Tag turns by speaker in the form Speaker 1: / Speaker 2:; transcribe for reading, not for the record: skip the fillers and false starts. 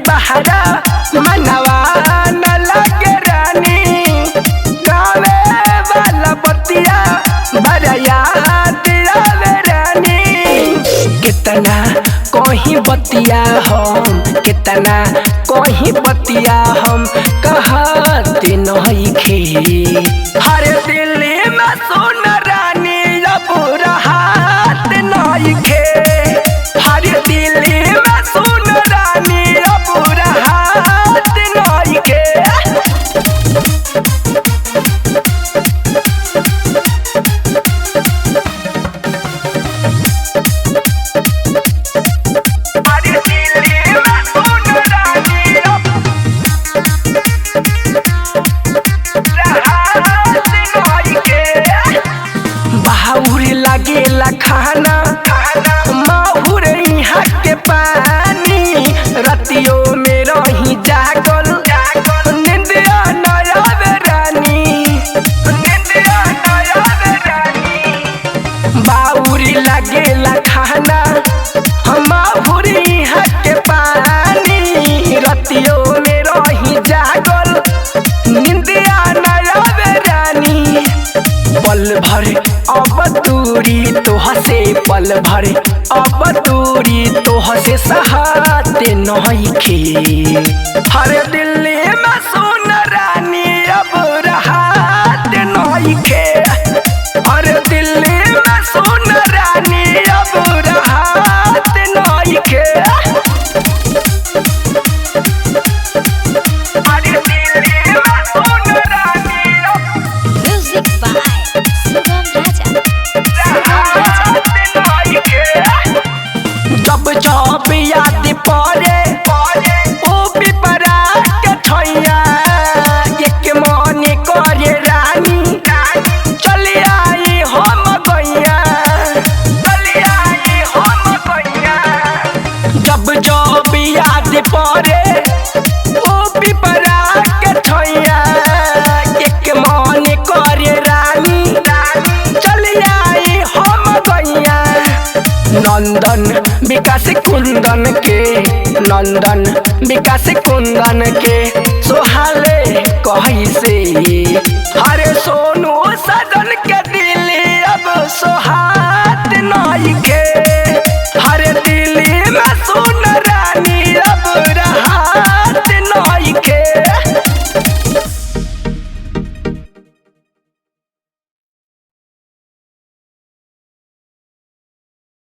Speaker 1: बहरा मनवा न लगे रानी गावे वाला बतिया बरया दिलावे रानी। कितना कोही बतिया हम कितना कोही बतिया हम कहते नहीं खे हर दिल्ली में सुन रानी अब राहत नहीं खे हर दिल्ली में सुन रानी अब राहत नहीं खे। लागेला खाना माहुर यहाँ के पानी रतियों में रही जागल निंदिया नया रानी निंदिया नया रानी। बाउरी लागेला खाना माहुर यहाँ के पानी रतियों में रही जागल निंदिया नया रानी। पल भर अब दूरी तो हसे पल भर अब दूरी तो हसे सहाते नहीं खे हर दिल्ली में सुन रानी अब राहत नहीं खे हर दिल्ली में सुन रानी अब राहत नहीं खे। जब जब याद पड़े ओ पिपरा के छैया एक मन करे रानी चली आई हम गैया चली आई हम गैया। जब जब याद पड़े ओ पिपरा के छैया एक मन करे रानी चली आई हम गैया। नंदन विकास कुंदन के नंदन विकास कुंदन के सोहाले कही से हरे सोनू सजन के दिल अब सोहात नहीं के हरे दिल्ली में सुन